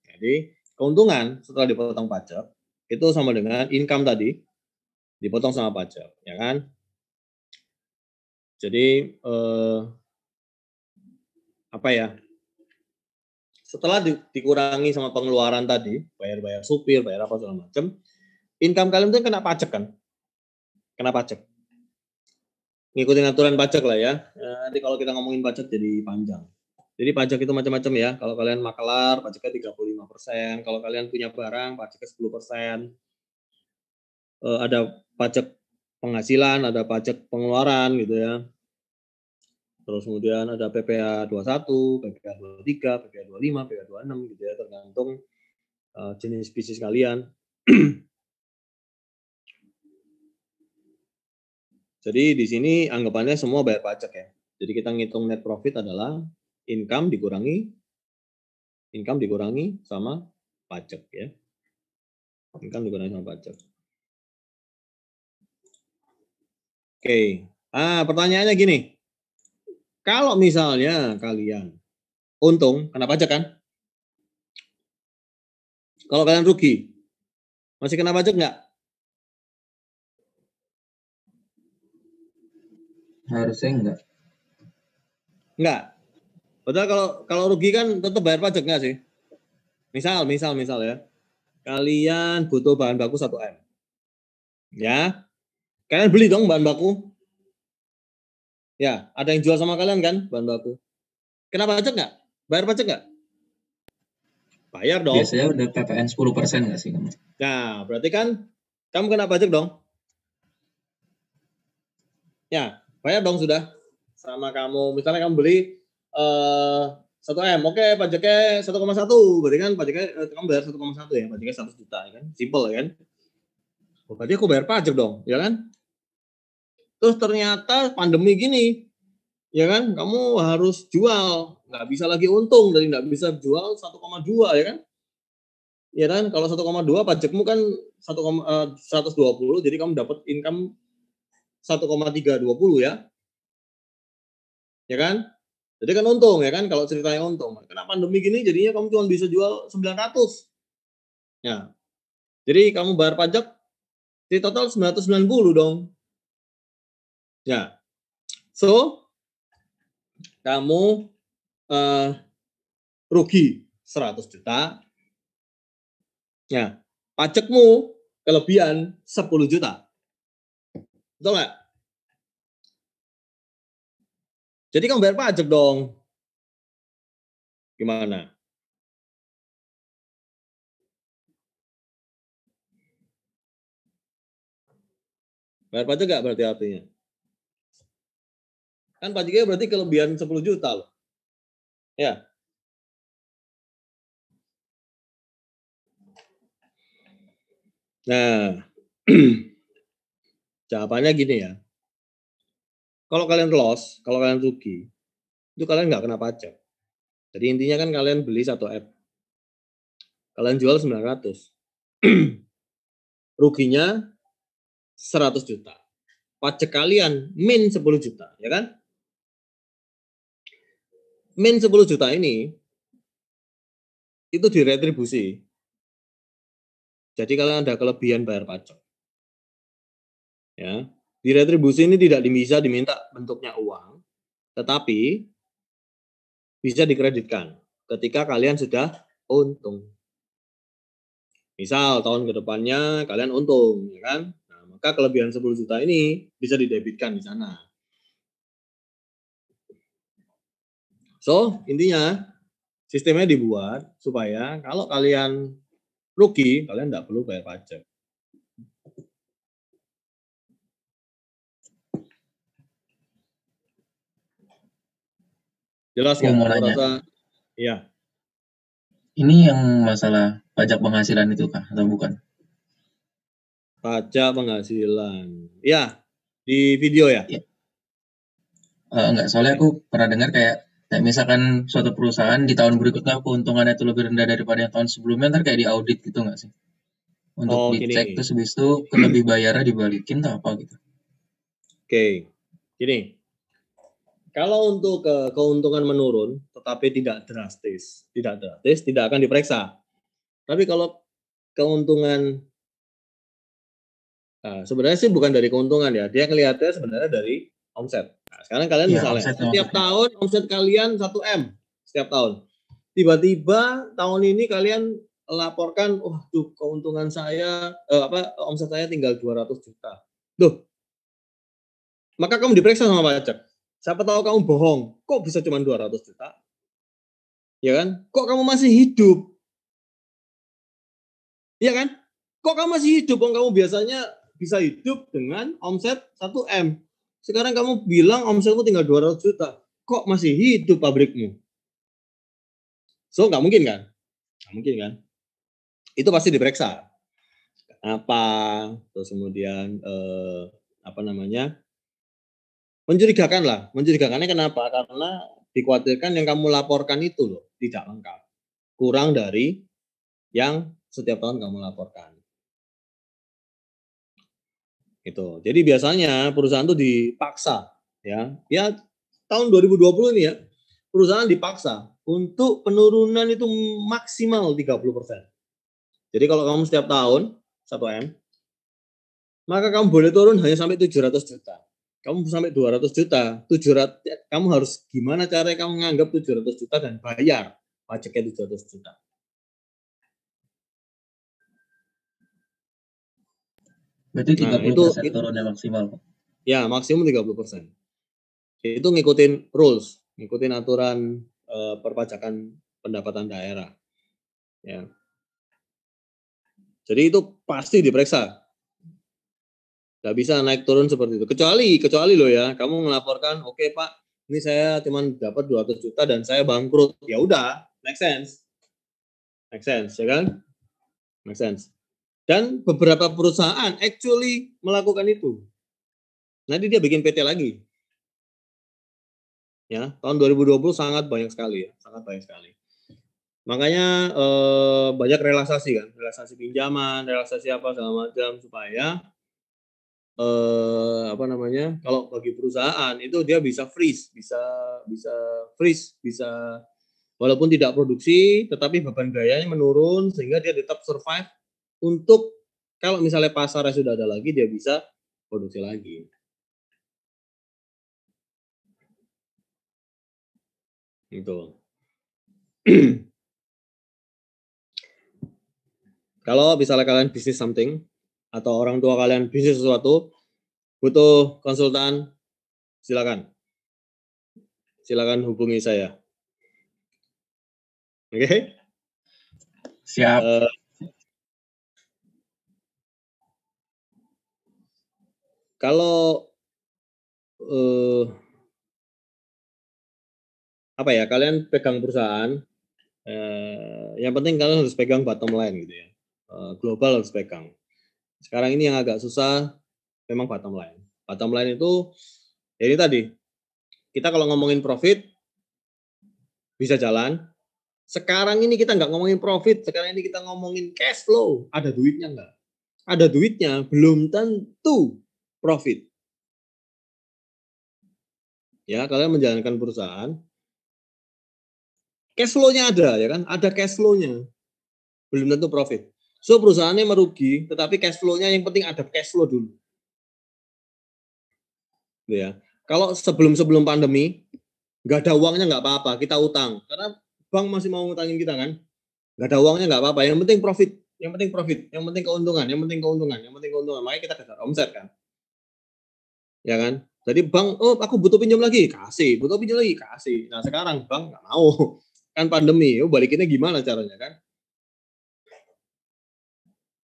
Jadi keuntungan setelah dipotong pajak itu sama dengan income tadi dipotong sama pajak, ya kan? Jadi apa ya? Setelah dikurangi sama pengeluaran tadi, bayar supir, bayar apa segala macam, income kalian itu kena pajak kan? Kena pajak. Ngikutin aturan pajak lah ya. Nanti kalau kita ngomongin pajak jadi panjang. Jadi pajak itu macam-macam ya. Kalau kalian makelar, pajaknya 35%. Kalau kalian punya barang, pajaknya 10%. Ada pajak penghasilan, ada pajak pengeluaran gitu ya. Terus kemudian ada PPh 21, PPh 23, PPh 25, PPh 26 gitu ya, tergantung jenis bisnis kalian. Jadi di sini anggapannya semua bayar pajak ya. Jadi kita ngitung net profit adalah income dikurangi sama pajak ya. Income dikurangi sama pajak. Oke. Pertanyaannya gini. Kalau misalnya kalian untung, kena pajak kan? Kalau kalian rugi, masih kena pajak nggak? Harusnya enggak. Enggak. Padahal kalau rugi kan tetap bayar pajak nggak sih? Misal ya. Kalian butuh bahan baku 1 M. Ya. Kalian beli dong bahan baku. Ya, ada yang jual sama kalian kan bahan baku. Kena pajak nggak? Bayar pajak nggak? Bayar dong. Biasanya udah PPN 10% nggak sih kamu? Nah, berarti kan kamu kena pajak dong. Ya, bayar dong sudah. Sama kamu, misalnya kamu beli 1 M, oke pajaknya 1,1, berarti kan pajaknya kamu bayar 1,1 ya, pajaknya 100 juta ya kan, simple ya kan. Oh, berarti aku bayar pajak dong, ya kan? Terus ternyata pandemi gini, ya kan, kamu harus jual, nggak bisa lagi untung, dari nggak bisa jual 1,2 ya kan? Ya kan, kalau 1,2 pajakmu kan 120, jadi kamu dapat income 1,320 ya. Ya kan? Jadi kan untung ya kan, kalau ceritanya untung. Kena pandemi gini jadinya kamu cuma bisa jual 900. Ya. Jadi kamu bayar pajak di total 990 dong. Ya. So, kamu rugi 100 juta. Ya. Pajakmu kelebihan 10 juta. Betul nggak? Jadi kamu bayar pajak dong. Gimana? Bayar pajak nggak berarti artinya? Kan pajaknya berarti kelebihan 10 juta loh. Ya. Nah, jawabannya gini ya. Kalau kalian loss, kalau kalian rugi, itu kalian nggak kena pajak. Jadi intinya kan kalian beli 1 app. Kalian jual 900. Ruginya 100 juta. Pajak kalian min 10 juta, ya kan? Min 10 juta ini itu diretribusi. Jadi kalian ada kelebihan bayar pajak. Ya. Diretribusi ini tidak bisa diminta bentuknya uang, tetapi bisa dikreditkan ketika kalian sudah untung. Misal tahun ke depannya kalian untung, ya kan? Nah, maka kelebihan 10 juta ini bisa didebitkan di sana. So, intinya sistemnya dibuat supaya kalau kalian rugi, kalian nggak perlu bayar pajak. Jelas Aku nggak? mau Aku nanya, rasa, ya. ini yang masalah pajak penghasilan itu kah atau bukan? Pajak penghasilan. Ya, di video ya. Ya, enggak, soalnya aku pernah dengar kayak misalkan suatu perusahaan di tahun berikutnya keuntungannya itu lebih rendah daripada yang tahun sebelumnya, ntar kayak diaudit gitu nggak sih? Untuk Oh, dicek gini. terus habis itu lebih bayarnya dibalikin atau apa gitu. Oke. Gini. Kalau untuk keuntungan menurun, tetapi tidak drastis, tidak akan diperiksa. Tapi kalau keuntungan, sebenarnya sih bukan dari keuntungan ya, dia kelihatannya sebenarnya dari omset. Nah, sekarang kalian Iya, misalnya, omsetnya setiap maksudnya. tahun omset kalian 1 M, setiap tahun. Tiba-tiba tahun ini kalian laporkan, tuh keuntungan saya, omset saya tinggal 200 juta. Duh, maka kamu diperiksa sama pajak. Siapa tahu kamu bohong, kok bisa cuma 200 juta? Ya kan? Kok kamu masih hidup? Ya kan? Kok kamu masih hidup? Kamu biasanya bisa hidup dengan omset 1 M. Sekarang kamu bilang omsetmu tinggal 200 juta. Kok masih hidup pabrikmu? So, nggak mungkin kan? Nggak mungkin kan? Itu pasti diperiksa. Apa? Terus kemudian, apa namanya? Mencurigakan lah. Mencurigakannya kenapa? Karena dikhawatirkan yang kamu laporkan itu loh, tidak lengkap. Kurang dari yang setiap tahun kamu laporkan. Gitu. Jadi biasanya perusahaan itu dipaksa ya tahun 2020 ini ya, perusahaan dipaksa untuk penurunan itu maksimal 30%. Jadi kalau kamu setiap tahun 1 M, maka kamu boleh turun hanya sampai 700 juta. Kamu sampai 200 juta, 700, kamu harus gimana caranya kamu menganggap 700 juta dan bayar pajaknya 700 juta. Berarti Nah, 30% turunnya maksimal. ya maksimum 30%. Itu ngikutin rules, ngikutin aturan perpajakan pendapatan daerah. Ya. Jadi itu pasti diperiksa. Nggak bisa naik turun seperti itu. Kecuali loh ya, kamu melaporkan, oke Pak, ini saya cuma dapat 200 juta dan saya bangkrut. Ya udah, make sense. Make sense, ya kan? Make sense. Dan beberapa perusahaan actually melakukan itu. Nanti dia bikin PT lagi. Ya, tahun 2020 sangat banyak sekali ya, sangat banyak sekali. Makanya banyak relaksasi kan, relaksasi pinjaman, relaksasi apa segala macam supaya apa namanya? Kalau bagi perusahaan itu dia bisa freeze, bisa freeze, bisa walaupun tidak produksi tetapi beban biayanya menurun sehingga dia tetap survive untuk kalau misalnya pasarnya sudah ada lagi dia bisa produksi lagi. Gitu. Kalau misalnya kalian bisnis something atau orang tua kalian bisnis sesuatu, butuh konsultan, silakan hubungi saya. Oke? Siap. Kalau apa ya, kalian pegang perusahaan, yang penting kalian harus pegang bottom line gitu ya. Global harus pegang. Sekarang ini yang agak susah memang bottom line. Bottom line itu ya ini tadi. Kita kalau ngomongin profit bisa jalan. Sekarang ini kita nggak ngomongin profit, sekarang ini kita ngomongin cash flow. Ada duitnya nggak? Ada duitnya, belum tentu profit. Ya, kalian menjalankan perusahaan, cash flow-nya ada ya kan? Ada cash flow-nya. Belum tentu profit. So perusahaannya merugi, tetapi cash flow-nya yang penting ada cash flow dulu. Ya. Kalau sebelum pandemi, nggak ada uangnya nggak apa-apa, kita utang. Karena bank masih mau ngutangin kita kan. Nggak ada uangnya nggak apa-apa, yang penting profit. Yang penting profit, yang penting keuntungan, yang penting keuntungan, yang penting keuntungan. Makanya kita kejar omset kan. Ya kan? Jadi bank, aku butuh pinjam lagi, kasih. Butuh pinjam lagi, kasih. Nah sekarang bank nggak mau. Kan pandemi, balikinnya gimana caranya kan?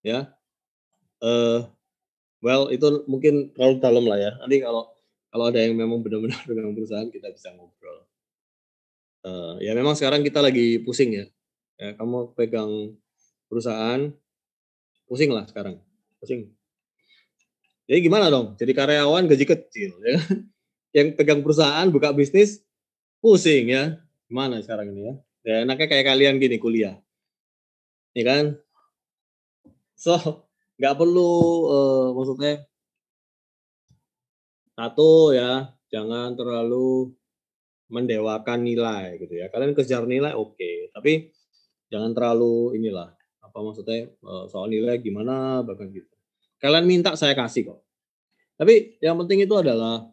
Ya, well itu mungkin terlalu dalam lah ya. Nanti kalau ada yang memang benar-benar dengan perusahaan kita bisa ngobrol. Ya memang sekarang kita lagi pusing ya. Kamu pegang perusahaan, pusing lah sekarang, pusing. Jadi gimana dong? Jadi karyawan gaji kecil, ya kan? Yang pegang perusahaan, buka bisnis, pusing ya. Gimana sekarang ini ya? Ya enaknya kayak kalian gini kuliah, ya kan? So nggak perlu maksudnya satu ya, jangan terlalu mendewakan nilai gitu ya. Kalian kejar nilai oke, tapi jangan terlalu inilah apa maksudnya soal nilai gimana bahkan gitu. Kalian minta saya kasih kok. Tapi yang penting itu adalah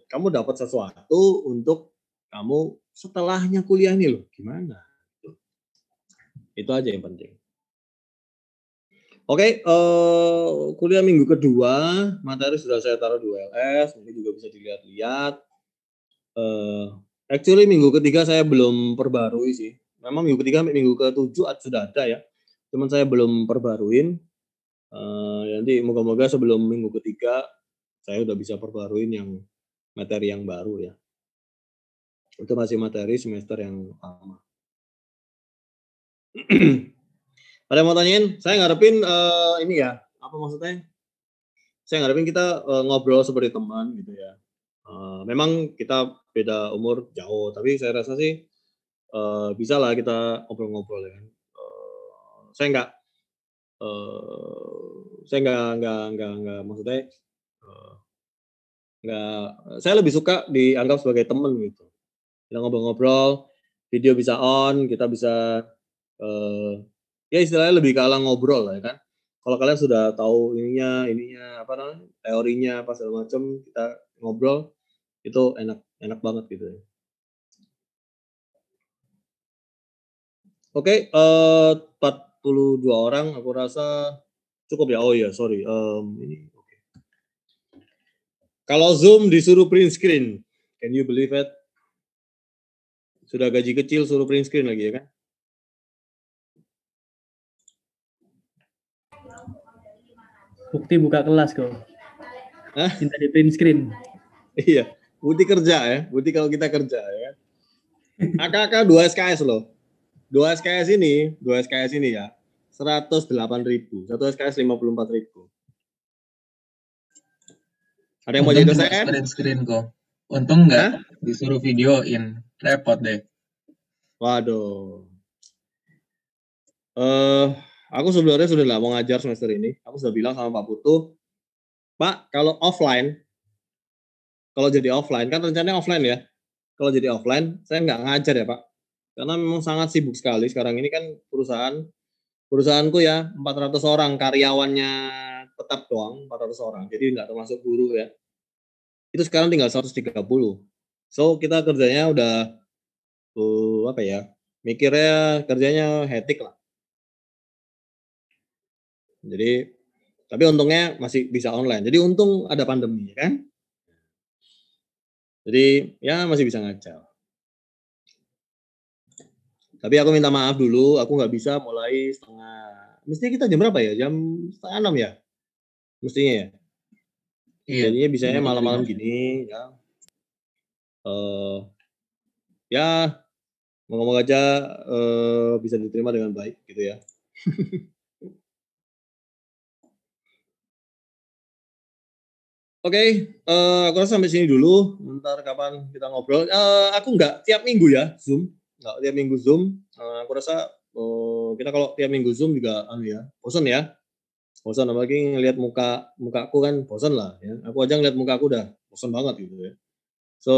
kamu dapat sesuatu untuk kamu setelahnya kuliah ini loh, gimana? Itu aja yang penting. Oke, kuliah minggu kedua, materi sudah saya taruh di ULS, mungkin juga bisa dilihat-lihat. Actually minggu ketiga saya belum perbarui sih. Memang minggu ketiga, minggu ke-7 sudah ada ya. Cuman saya belum perbaruin. Nanti moga-moga sebelum minggu ketiga saya udah bisa perbaruin yang materi yang baru ya. Itu masih materi semester yang lama. Ada yang mau tanyain? Saya ngarepin ini ya, apa maksudnya? Saya ngarepin kita ngobrol seperti teman gitu ya. Memang kita beda umur jauh, tapi saya rasa sih bisa lah kita ngobrol-ngobrol ya. Saya nggak maksudnya nggak. Saya lebih suka dianggap sebagai teman gitu. Kita ngobrol-ngobrol, video bisa on, kita bisa ya istilahnya lebih kalah ngobrol lah ya kan. Kalau kalian sudah tahu ininya apa namanya teorinya apa segala macam, kita ngobrol itu enak banget gitu ya. Oke, 42 orang aku rasa cukup ya. Oh iya, sorry. Ini oke. Kalau Zoom disuruh print screen, can you believe it? Sudah gaji kecil suruh print screen lagi ya kan? Bukti buka kelas kok. Minta di print screen. Iya, bukti kerja ya. Bukti kalau kita kerja ya. AKK 2 SKS loh. 2 SKS ini ya. 108.000. 1 SKS 54.000. Ada yang mau jadi dosen? Screen kok. Untung nggak disuruh videoin. Repot deh. Waduh. Aku sebenarnya sudah nggak mau ngajar semester ini. Aku sudah bilang sama Pak Putu, Pak, kalau jadi offline, kan rencananya offline ya. Kalau jadi offline, saya nggak ngajar ya Pak. Karena memang sangat sibuk sekali. Sekarang ini kan perusahaanku ya, 400 orang, karyawannya tetap doang, 400 orang. Jadi nggak termasuk guru ya. Itu sekarang tinggal 130. So, kita kerjanya udah, apa ya, mikirnya kerjanya hektik lah. Jadi, tapi untungnya masih bisa online. Jadi untung ada pandemi kan. Jadi ya masih bisa ngajar. Tapi aku minta maaf dulu, aku nggak bisa mulai mestinya kita jam berapa ya? Jam 5:30 ya? Mestinya ya? Iya. Jadinya bisanya malam-malam gini ya. Ya, moga-moga aja bisa diterima dengan baik gitu ya. Oke, aku rasa sampai sini dulu. Ntar kapan kita ngobrol. Aku nggak tiap minggu ya Zoom, nggak tiap minggu Zoom. Aku rasa kita kalau tiap minggu Zoom juga bosan ya. Bosan apalagi ngelihat mukaku kan bosan lah ya. Aku aja ngeliat mukaku udah bosan banget gitu ya. So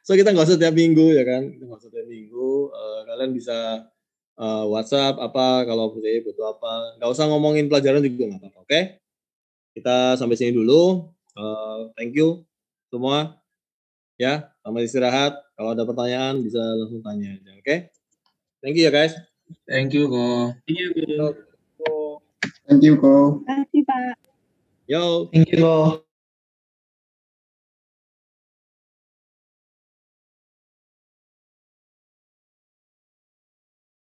so kita nggak usah tiap minggu ya kan. Kita nggak usah tiap minggu. Kalian bisa WhatsApp apa kalau butuh apa. Nggak usah ngomongin pelajaran juga nggak apa-apa. Oke? Kita sampai sini dulu. Thank you semua. Ya, selamat istirahat. Kalau ada pertanyaan bisa langsung tanya aja. Oke? Thank you ya guys. Thank you, Ko. Thank you, Ko. Thank you, Ko. Terima kasih, Pak. Yo. Thank you, Ko.